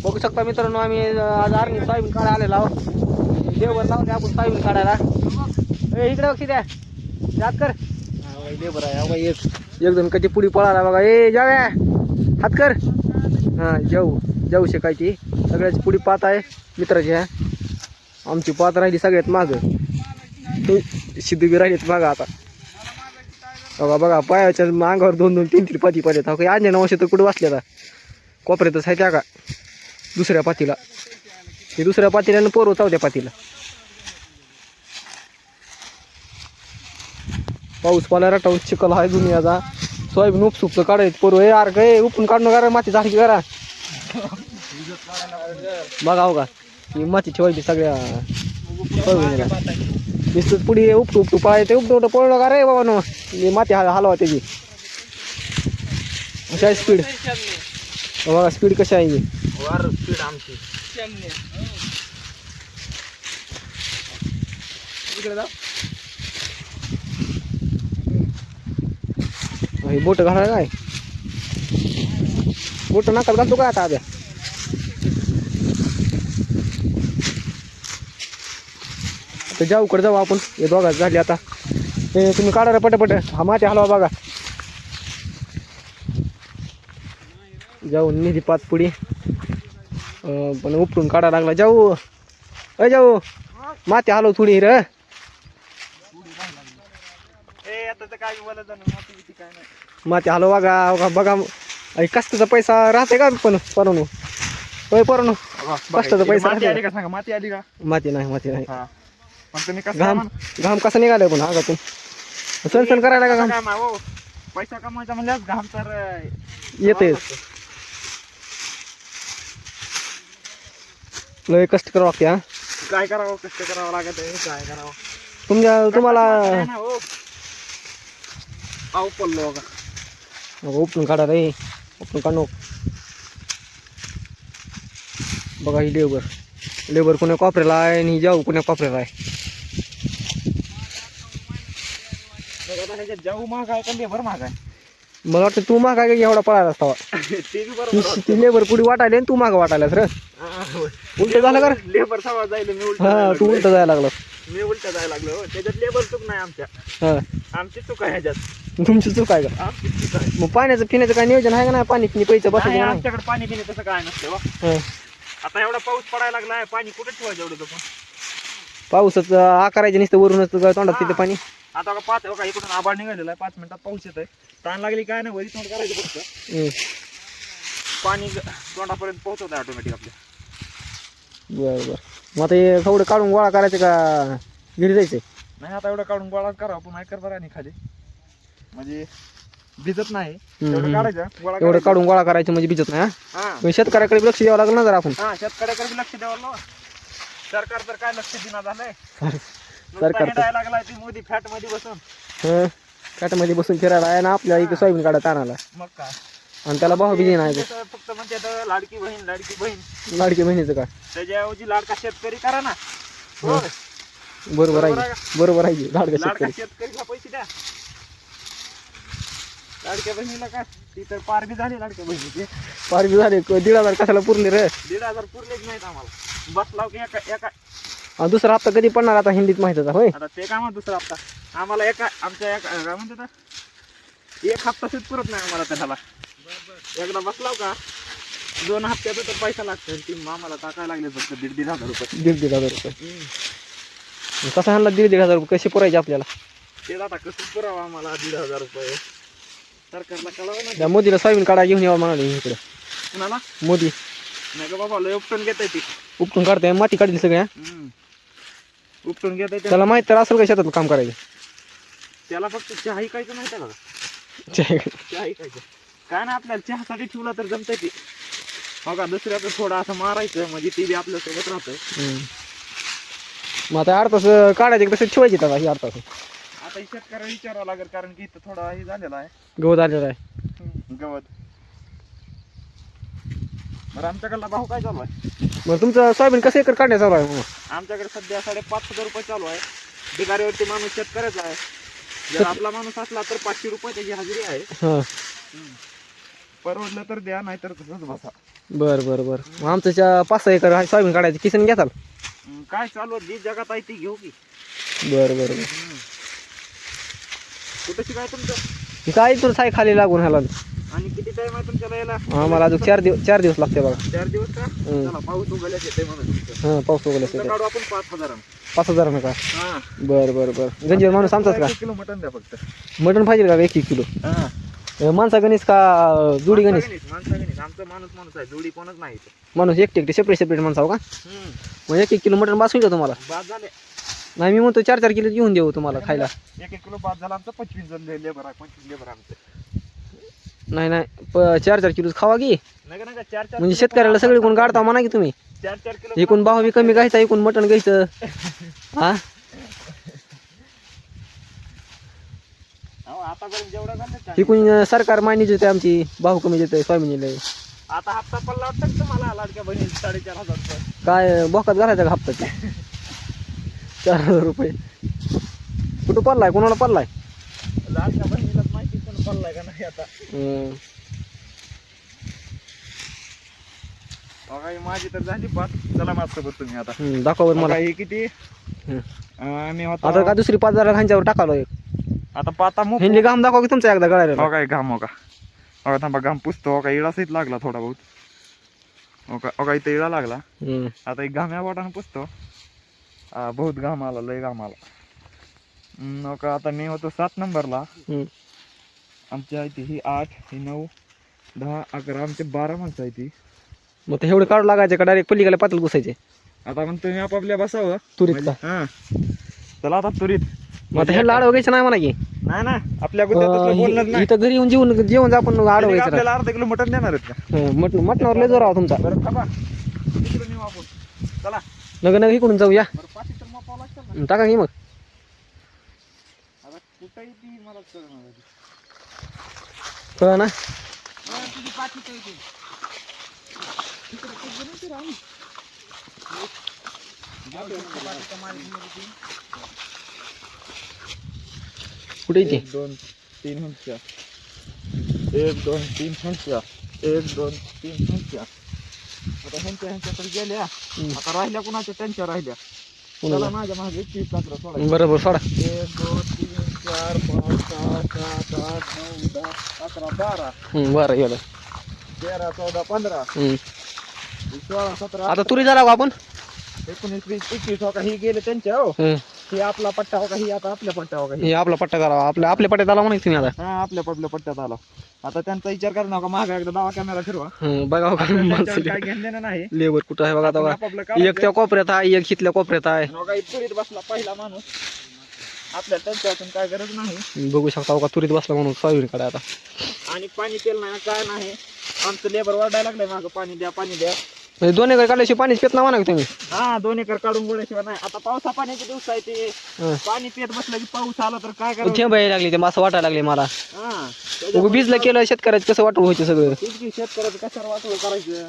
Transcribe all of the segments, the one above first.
बघू शकता मित्रांनो, आम्ही आज आर्मी सोयाबीन काढायला आलेलो आहोत. लेबर लावले आपण सोयाबीन काढायला. इकडे बघ द्या जात कर. लेबर आहे एक जण कधी पुढी पळाला बघा. जाव्या हात कर. हां जाऊ शिकायची. सगळ्याची पुढी पात आहे मित्राची. ह्या आमची पात राहिली सगळ्यात मागं. सिद्धू राहिलीत मागं आता बघा पायाच्या अंगावर 2-2, 3-3 पाती पाहिजेत. काही आणले ना तर कुठं बसले आता कोपऱ्यातच आहे त्या का दुसऱ्या पातीला. ते दुसऱ्या पातीला आणि पोरं चौथ्या पातीला. पाऊस पाला रटावून चिखल आहे दुनियाचा. सोयाबीन उपसुकचं काढायचं पोरं. यार काय उपून काढणं करा, माती झाडकी करा. बघा हो का ही माती ठेवायची सगळ्या सोयाबीनला. नुसतं पुढे उपटू पळायचं. उपटू पळलं का रे बाबा नो माती हलवा त्याची. कशी आहे स्पीड बघा. स्पीड कशी आहे स्पीड आमची. इकडे जा. बोट घाला काय बोट नाकात घालतो काय आता आद्या. तर जाऊकडे जाऊ आपण. हे दोघात झाली आता. हे तुम्ही काढा रे पटपट. हा माती हलवा बघा. जाऊ निधी पाच पुढी पण उपटून काढा लागला. जाऊ माती हलव थोडी रे. माती हलव बघा. कष्टाचा पैसा राहते का पण परवणू. होय परवणू कष्टाचा पैसा माती आली का. माती नाही घाम कसा निघालाय पण हागातून. सण करायला का घाम. पैसा कमवायचा म्हणजे घाम तर येते. लय कष्ट करावं लागते. हा काय करावं कष्ट करावं लागत आहे. काय करावं तुम्हाला पडलो उपटून काढा रे. उपटून काढू बघा. ही लेबर कोण्या कोपऱ्याला आहे आणि जाऊ कोण्या कोपऱ्याला आहे. जाऊ महाग आहे का लेबर महाग आहे. मला वाटतं तू माग काय एवढा पळायला असता. ती लेबर पुढे वाटायला आणि तू माग वाटायलास रे. उलट झालं का लेबर सवा जायला मी हा तू उलट जायला लागला. मी उलट जायला लागलो. त्याच्यात लेबर चूक नाही आमच्या. हा आमची चूक आहे ह्याच्यात. तुमची चूक आहे का. आमची चूक आहे. मग पाण्याचं पिण्याचं काय नियोजन आहे का नाही. पाणी पैसे बसायचं नाही. आमच्याकडे पाणी पिणे तसं काय नसतं. आता एवढा पाऊस पडायला लागलाय. पाणी कुठे ठेवायचं एवढं पण. पाऊसच आकारायचं नुसतं वरूनच तोंडात तिथे पाणी. आता का पाच बघा इकडून आभाळ निघालेला आहे. 5 मिनिटात पाऊस येत आहे. ताण लागली काय नाही. वरी तोंड करायचं फक्त. पाणी तोंडापर्यंत पोहोचवत आहे ऑटोमॅटिक आपल्या. बरं मग आता हे थोडं काढून गोळा करायचं का घरी जायचंय. नाही आता एवढं काढून गोळा करा आपण. ऐकर बरं नाही खाली म्हणजे भिजत नाही. एवढं काढायचं एवढं काढून गोळा करायचं म्हणजे भिजत नाही. हा शेतकऱ्याकडे लक्ष द्यावं लागलं ना जर आपण. शेतकऱ्याकडे लक्ष द्यावं लागलं. सरकार तर काय लक्ष देणार झालंय. सरकार लागलाय ती मोदी फॅट मध्ये बसून. फॅटमध्ये बसून फिरायला आहे ना आपल्या इथे सोयाबीन काढत आणायला. मग काय आणि त्याला भाव बिजी नाही. फक्त म्हणजे लाडकी बहीण लाडकी बहिणीचं का. त्याच्याऐवजी लाडका शेतकरी करा ना. बरोबर आहे लाडका शेतकरीला पैसे द्या. लाडक्या बहिणीला काय ती तर पार बी झाली. लाडक्या बहिणीची पार बी झाले. 1,500 कशाला पुरले रे. 1,500 पुरलेच नाहीत आम्हाला. बस लाव की एका दुसरा हप्ता कधी पडणार आता हिंदीत माहितीच होय. आता ते काय दुसरा हप्ता आम्हाला आमच्या काय म्हणतात एक हप्ता सुद्धा पुरत नाही आम्हाला. त्याला एकदा बसलाव का 2 हप्त्याचा तर पैसा लागतो. ती आम्हाला टाकायला लागले फक्त 1,500 रुपये. 1,500 रुपये कसा आणला. 1,500 रुपये कसे पुरायचे आपल्याला. ते आता कसं पुरावं आम्हाला 1,500 रुपये. सरकारला कळावं ना. त्या मोदीला सोयाबीन काढा घेऊन यावं म्हणाले इकडे. कुणाला मोदी नाही का बाबा. लय उपटून घेता ती. उपटून काढताय माती काढली सगळ्या. उपटून घेता त्याला माहित तर असेल का शेतात काम करायचं. त्याला फक्त चहा ऐकायचं माहिती आहे का. चहा ऐकायचं काय ना आपल्याला चहासाठी ठेवला तर जमतंय ती. बघा दुसऱ्याचं थोडं असं मारायचं म्हणजे ती बी आपल्या सोबत राहतंय. मग आता 8 तास काढायचे तसे ठेवायचे त्याला. ही 8 तास आता शेतकऱ्याला विचारावं लागेल कारण की इथं थोडा हे झालेला आहे. गवत आलेला आहे. गवत. बरं आमच्याकडला भाव काय चालू आहे. मग तुमचं सोयाबीन कसं एकर काढण्यात चालू आहे. आमच्याकडे सध्या 550 रुपये चालू आहे. बिगारीवरती माणूस शेतकऱ्याचा आहे. जर आपला माणूस असला तर 500 रुपये त्याची हजेरी आहे. परवडलं तर द्या, नाहीतर तसंच बसा. बरं बरं बरं. मग आमचं 5-6 एकर आहे सोयाबीन काढायची, किसन घेताल? काय चालू आहे, जी जगात आहे ती घेऊ की. बरं बरं बरं. कुठेशी काय तुमचं काय इथून साय खाली लागून ह्याला आणि किती टाइम आहे तुमच्याला यायला? आम्हाला अजून 4 दिवस लागते बघा. 4 दिवस का? चला पाऊस उगवल्याच येते म्हणून हां पाऊस वगैरे तुमचं काढू आपण 5,000. 5,000 का? हा बरं बरं बरं. गंजीर माणूस आमचाच का? 1 किलो मटण द्या फक्त. मटण पाहिजे का 1 किलो? हा माणसा गणेश का जोडी गणेश? माणसा गणेश आमचं माणूस आहे, जोडी कोणच नाही इथं. माणूस एकटे सेपरेट माणसा हो का? मग 1 किलो मटण बास होईल का तुम्हाला? बाद झाले. नाही मी म्हणतो 4 किलो घेऊन देऊ तुम्हाला खायला. 1 किलो बाद झाला. आमचं 25 जण लेबर आहे, 25 लेबर आमचं. नाही 4 किलो खावा की. नका नका 4 म्हणजे शेतकऱ्याला सगळे कोण गाडता म्हणा की तुम्ही. 4 किलो एकूण भाव बी कमी घ्यायचा, एकूण मटण घ्यायचं. हा आतापर्यंत जेवढं झालं एकूण सरकार मान्य देते, आमची भाव कमी देते सोयाबीनला. आता हप्ता पडला वाटतं तुम्हाला लाडक्या बहिणी 4,500 रुपये. काय बोकात घालायचा का हप्ता? 4,000 रुपये कुठं पडलाय, कोणाला पडलाय? लाडक्या बहिणीलाच माहिती पण पडलाय का नाही आता. बघा ही माझी तर झाली बात. चला माझ्यासोबत तुम्ही आता दाखवा बरं मला. बघा ही किती आम्ही होतो आता का दुसरी 5,000 खांच्यावर टाकालो. आता पाता मुख. हिंदी घाम दाखवा की तुमचा एकदा गळायला. हो काय घाम, हो का? हो का थांबा, घाम पुसतो. हो का इळा सहित लागला थोडा बहुत. हो का इथं इळा लागला. आता एक घाम्या बोटानं पुसतो. बहुत घाम आला, लय घाम आला. हो का आता मी होतो 7 नंबरला. आमची आहे ती ही 8, ही 9, 10, 11, आमचे 12 माणसं आहे ती. मग ते एवढे काढू लागायचे का डायरेक्ट पलीकडे पातळ घुसायचे? आता पण तुम्ही आपापल्या बसावं तुरीत का? हा चला आता तुरीत. मग आता ह्याला आडव घ्यायचं नाही म्हणा की. नाही ना आपल्या गुत्यात बोलणं नाही. इथं घरी येऊन जेवण आपण आडव घ्यायचं. आपल्याला अर्धा किलो मटण देणार आहेत का? मटणावर लय जोर आहो तुमचा. बरं थांबा, तिकडे नेऊ आपण. चला नग इकडून जाऊया. बरं पाठी तर मग पाव लागतं ना. टाका की मग. आता कुठं येते मला कळणार. कळा ना. तुझी पाठी काय येते? तिकडे खूप जण येते राहून. कुठे येते? 1 2 3 हंच्या. 1 2 3 हंच्या. 1 2 3 हंच्या. आता ह्यांच्याकडे गेल्या. आता राहिल्या कुणाच्या? त्यांच्या राहिल्या. चला माझ्या मागे 30 पात्र सोडा. बरोबर सोडा. 1 2 3 4 5 6 7 8 9 10 11 12 बरं गेलं. 13 14 15 16 17 आता तुरी झाला का आपण? 19 20 21 हो का ही गेले त्यांच्या. हो ही आपला पट्टा हो का? ही आता आपल्या पट्टा हो का? हे आपला पट्टा करावा. आपल्या पट्ट्यात आला म्हणा तुम्ही आता. हा आपल्या पट्ट्यात आला. आता त्यांचा विचार करू नका. मागा एकदा दावा कॅमेरा फिरवा. बघा काय घेणं देणं नाही. लेबर कुठं आहे बघा आता. आपापलं काम. एक त्या कोपऱ्यात आहे, एक इथल्या कोपऱ्यात आहे. तुरीत बसला पहिला माणूस. आपल्या त्यांच्यातून काय गरज नाही. बघू शकता का तुरीत बसला म्हणून सोयाबीन काढा आता. आणि पाणी तेल नाही काय नाही. आमचं लेबर वाढायला लागलंय मागं. पाणी द्या पाणी द्या. म्हणजे 2 एकर काढल्याशिवाय पाणीच पित ना म्हणा तुम्ही. हा 2 एकर काढून गोळ्याशिवाय नाही. आता पावसा पाण्याचे दिवस आहे ते. पाणी पित बसलं की पाऊस आला तर काय करायचं? थेंब यायला लागले ते असं वाटायला लागले मला. हा भिजलं केलं शेतकऱ्याचं कसं वाटून व्हायचं सगळं. शेतकऱ्याचं कशावर वाटलं करायचं.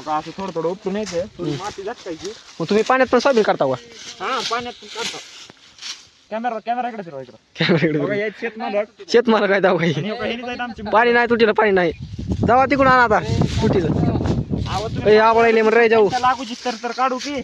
असं थोडं थोडं उपटून यायचं. थोडी माती झटकायची. मग तुम्ही पाण्यात पण सोयाबीन काढता का? हा पाण्यात पण काढतो. कॅमेरा इकडे फिरवा इकडे. शेतमाला काय जाऊ काही पाणी नाही, तुटीला पाणी नाही. जावा तिकडून आणा आता तुटीचं. आवळायले म्हणून रे जाऊ लागूची तर काढू की.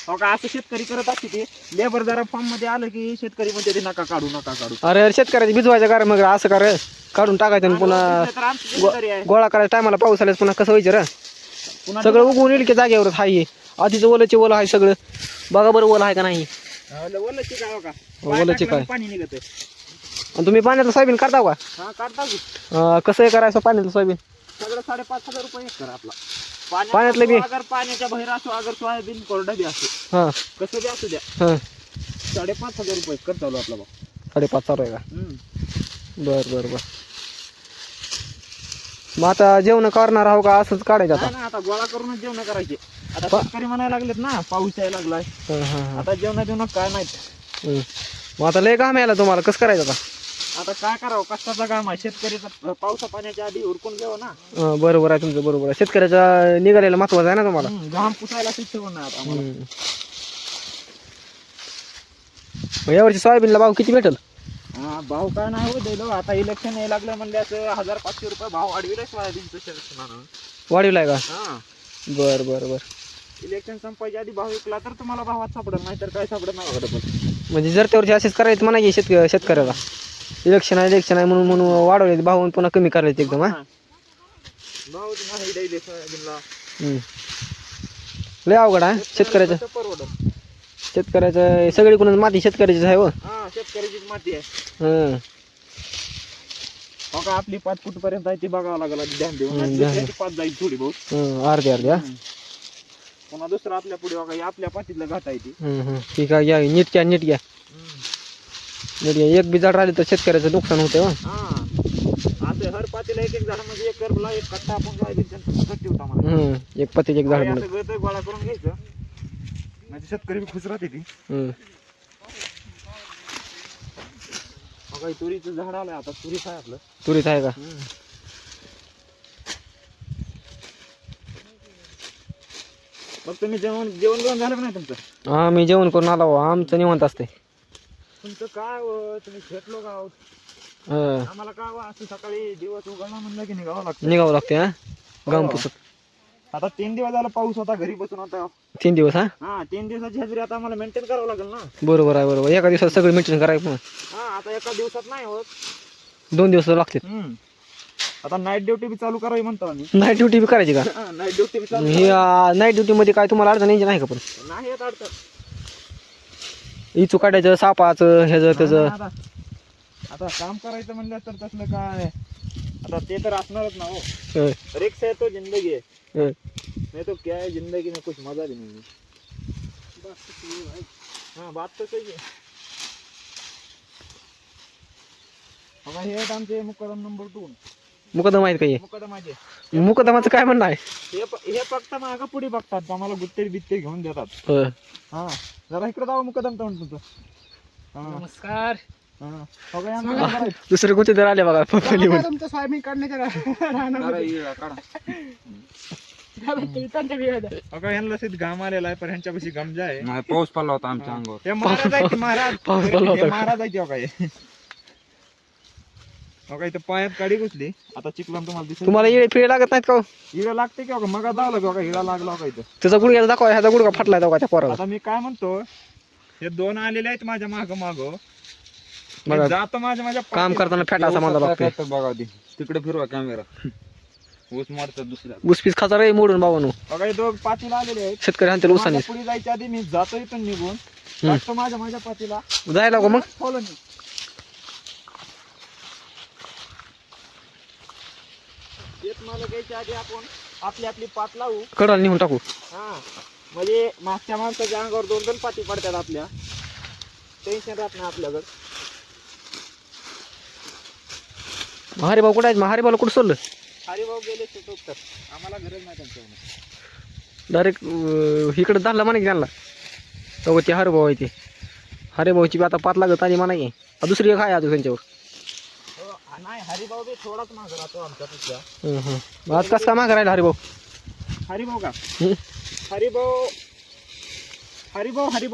हो का असं शेतकरी करत असते ते. लेबर जरा फॉर्म मध्ये आलं की शेतकरी म्हणते ते नका काढू नका काढू. अरे शेतकऱ्याची भिजवायचं कारण मग असं कर काढून टाकायचं आणि पुन्हा गोळा करायच्या टायमाला पाऊस आल्यास पुन्हा कसं व्हायचं रे? सगळं उगवून येईल की जागेवरच आहे. आधीच ओलंचे ओलं आहे सगळं. बघा बरं ओलं आहे का नाही. ओलंचे काय पाणी निघत. आणि तुम्ही पाण्याचं सोयाबीन काढता का? हा काढता की. कसं करायचं पाण्याचं सोयाबीन? सगळं 5,500 रुपये एकर आपला. पाण्यातलं बी अगर पाण्याच्या बाहेर असो अगर सोयाबीन कोरडा बी असो. हा कसं बी असू द्या. 5,500 रुपये कर चालू आपला. 5,500 चालू आहे का? बर मग आता जेवण करणार आहो का असंच काढायचं आता? आता गोळा करूनच जेवण करायचे. आता शेतकरी म्हणायला लागलेत ना पाऊस यायला लागलाय. आता जेवण काय माहित. मग आता लय काम यायला तुम्हाला कसं करायचं आता? आता काय करावं? कष्टाचं काम आहे. शेतकरीचा पावसा पाण्याच्या आधी उरकून घ्यावं ना. बरोबर आहे तुमचं. बरोबर आहे. शेतकऱ्याचा निघालेला महत्वाचं आहे ना तुम्हाला. घाम पुसायला शिक्षण नाही आता. मग यावर्षी सोयाबीनला भाव किती भेटेल? हा भाव काय नाही हो दिलो, आता इलेक्शन यायला लागलं म्हणले असं 1500 रुपये भाव वाढविलाय सोयाबीनचं शासनानं. वाढीवलाय का? हा बरं बरं बरं. इलेक्शन संपायच्या आधी भाव विकला तर तुम्हाला भावात सापडेल, नाहीतर काय सापडत नाही वाटत. म्हणजे जर त्यावरची असेच करायचं म्हणा की शेतकऱ्याला इलेक्शन आहे म्हणून वाढवले भाव पुन्हा कमी करायचे एकदम. हा भाव नाही द्यायले सोयाबीनला. लय अवघड आहे शेतकऱ्याचं. परवडत. शेतकऱ्याचं सगळीकडून माती शेतकऱ्याचीच आहे हो. हा शेतकऱ्याचीच माती आहे. हं. हो का आपली पाच कुठपर्यंत आहे ती बघावं लागेल आधी ध्यान देऊन. ध्यान दुसऱ्याची पाच जाईल थोडी बहुत. अर्धे अर्धे. हा पुन्हा दुसरं आपल्या पुढे बघा आपल्या पाठीतलं घाट आहे ती. ठीक आहे घ्या नीट घ्या नीट घ्या नीट घ्या. एक बी झाड राहिले तर शेतकऱ्याचं नुकसान होतं. हा असं हर पातीला एक एक झाड म्हणजे एक करबला एक कट्टा आपण काय ठेवता मला. एक पत्ते एक झाड असं गळतोय गोळा करून घ्यायचं म्हणजे शेतकरी बी खुश राहते ती. बघा तुरीचं झाड आलंय आता. तुरीच आहे आपलं. तुरीच आहे का? मग तुम्ही जेवण जेवण झालं का नाही तुमचं? हा मी जेवण करून आलो. आमचं निवांत असते. तुमचं काय तुम्ही भेटलो का आहोत? आम्हाला काय असं सकाळी दिवस उघडला म्हणलं की निघावं लागतं. हा गाम पुसत. आता 3 दिवस झाला पाऊस होता घरी बसून. आता 3 दिवस. हा 3 दिवसाची हजेरी आता आम्हाला मेंटेन करावं लागेल ना. बरोबर आहे बरोबर. एका दिवसात सगळं मेंटेन करायचं. हा आता एका दिवसात नाही होत. 2 दिवस लागतात. आता नाईट ड्युटी बी चालू करावी म्हणतो आम्ही. नाईट ड्युटी बी करायची का? नाईट ड्युटी बी चालू. ही नाईट ड्युटी मध्ये काय तुम्हाला अडचण यायची नाही का? पण नाही येत अडचण. इचू काढायचं सापाचं ह्याचं त्याचं. आता काम करायचं म्हणलं तर तसलं काय आता ते तर असणारच ना हो. रिक्स आहे तो जिंदगी आहे. नहीं तो क्या है जिंदगी में कुछ मजा भी नहीं है. हाँ बात तो सही है. बघा हे आहेत आमचे मुकदम नंबर 2. मुकदम आहेत काही? मुकदमाचे. मुकदमाचं काय म्हणणं आहे? हे फक्त मागं पुढे बघतात, आम्हाला गुत्ते बित्ते घेऊन देतात. हा जरा इकडे जावं मुकदम तोंड तुमचं. नमस्कार. दुसरे कुठे तर आले बघा. सोयाबीन काढण्याच्या ह्यांना घाम आलेला आहे पण ह्यांच्यापाशी गमजा आहे. पाऊस पडला होता आमच्या अंगावर. हे महाराज आहे की महाराज. महाराज आहे की काय. इथं पायात काडी घुसली. आता चिखलान तुम्हाला दिसत. तुम्हाला इळे फिळे लागत नाहीत का? हिरा लागते की मग दावला बघा हिरा लागला का इथं. त्याचा गुडघ्याला दाखवा. ह्याचा गुडघा फाटलाय दाखवा त्या पोराला. आता मी काय म्हणतो हे 2 आलेले आहेत माझ्या माग बघा. जातो माझ्या काम करताना फॅट असा माझा लागतो. बघा तिकडे फिरवा कॅमेरा. ऊस मारतात दुसऱ्या. ऊसपीस खाचा रे मोडून बाबांनो. बघा हे 2 पातीला आलेले आहेत. शेतकरी आणतील ऊसाने. पुढे जायच्या आधी मी जातो इथून निघून. जातो माझ्या पातीला जायला का मग? Follow me. शेतमाल घ्यायच्या आधी आपण आपली पात लावू. कडाला निघून टाकू. हा म्हणजे मागच्या माणसाच्या अंगावर 2 पाती पडतात. आपल्या टेन्शन राहत नाही आपल्याकडे. हरिभाऊ कुठे आहेत? हरिभाऊला कुठं सोडलं? हरिभाऊ गेले सुटत तर आम्हाला गरज नाही त्यांच्यावर. डायरेक्ट इकडे धरला म्हणा की त्यांना. तेव्हा ते हरिभाऊ आहे ते. हरिभाऊची बी आता पात लागत आली म्हणा की. दुसरी एक आहे अजून त्यांच्यावर. नाही हरिभाऊ बी थोडाच मागं राहतो आमच्यापेक्षा. आज कसं काय मागं राहिला हरिभाऊ? हरिभाऊ का? हरिभाऊ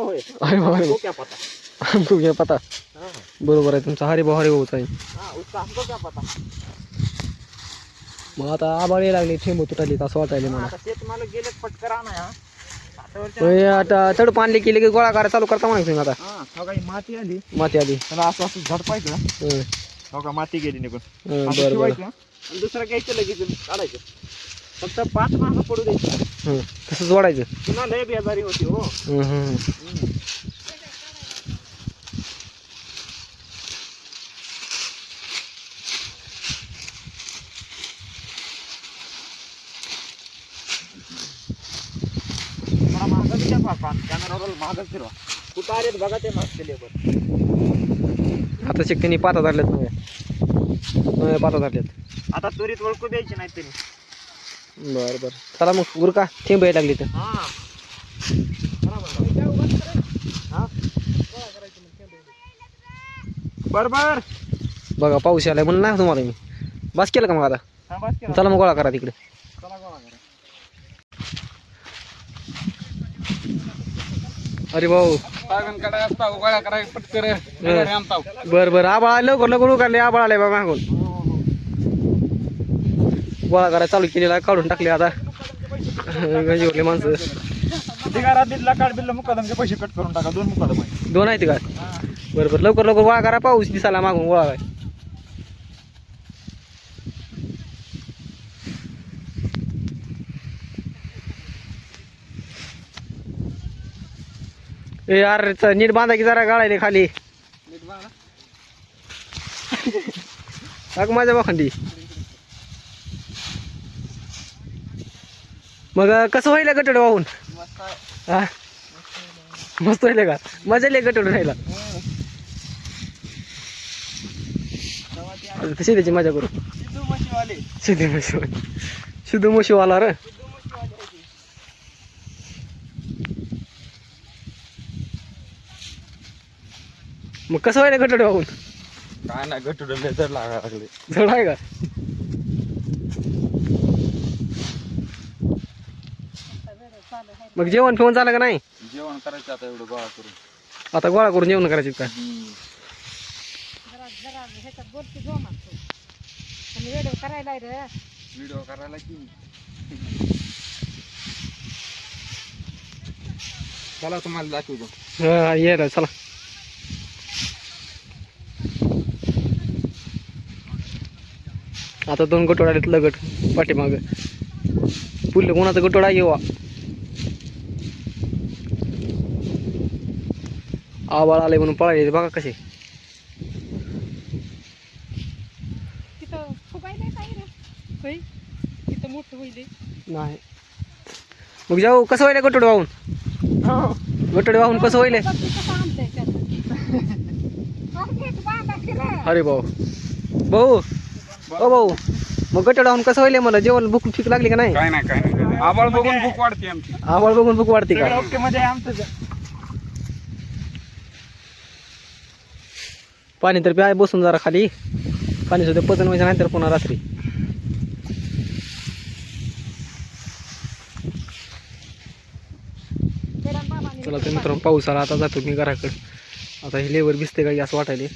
होय. हरिभाऊ क्या पता. हमको क्या पता. बरोबर आहे तुमचा. हरिभाऊ हरिभाऊचा आहे. उसका हमको क्या पता. मग आता आबाळ यायला लागले. थेंब तुटाली असं वाटायला मला. आता शेत मला गेले पटकर आणा. आता तडप आणले की लगेच गोळा करायला चालू करता म्हणा तुम्ही आता. हा माती आली. माती आली. असं झडपायचं. हो का माती गेली निघून. बरं. दुसरं घ्यायचं लगेच काढायचं. फक्त 5 मागं पडू द्यायचं. तसंच वाढायचं. पुन्हा लय बेजारी होती हो. कॅमेरावर मागच फिरवा. कुठं आलेत बघा ते मागचे लेबर. आता त्यांनी पाता धरल्यात नव्या पाता धरल्यात. आता त्वरित ओळखू द्यायची नाही त्यांनी. बरं चला मग गुरका थेंब यायला लागली तर. बरोबर बघा पाऊस आलाय म्हणून नाही तुम्हाला मी. बस केलं का मग आता? चला मग गोळा करा तिकडे. अरे भाऊ सोयाबीन काढाय असता गोळ्या कराय पटकर घरी आणता. बरं बरं आबाळ लवकर लवकर उगारले आबाळ आले बा मागून गोळा करायला चालू केलेला काढून टाकले आता गंजीवरले माणसं दिला काढ बिल्ला मुकादमचे पैसे कट करून टाका 2 मुकादम आहे. 2 आहेत का बरं बरं लवकर लवकर गोळा करा पाऊस दिसाला मागून गोळा आहे. ए यार नीट बांधा की जरा गाळायले खाली माझ्या बाखंडी मग कसं होईल गटड वाहून हा मस्त होईल का मजा येईल गटड राहिला कशी त्याची मजा करू शुद्ध म्हशीवाला रे मग कसं व्हायला गटड वाहून काय नाही गटुडले जर लागा लागले. जड आहे का मग जेवण फिवून झालं का नाही जेवण करायचं आता एवढं गोळा करून. आता गोळा करून जेवण करायचे का व्हिडिओ करायला की चला तुम्हाला दाखवतो. हा ये रे चला आता 2 गटोड आलेत लगट पाठीमाग पुढलं कोणाचा गटोडा येवा आवाळ आले म्हणून पळाले बघा कसे नाही मग जाऊ कसं व्हायला गटोड वाहून गटोड वाहून कसं व्हायले अरे भाऊ भाऊ ओ भाऊ मग गटोड वाहून कसं व्हायले मला जेवण भूक ठीक लागली का नाही काय नाही काय नाही आबाळ बघून भूक वाढते आमची. आवाळ बघून भूक वाढते का ओके म्हणजे आमचं पाणी तर प्याय बसून जरा खाली पाणी सुद्धा पचन व्हायचं नाही तर पुन्हा रात्री चला तर मित्रांनो पाऊस आला आता जातो मी घराकडे आता हे लेवर भिजते का असं वाटायले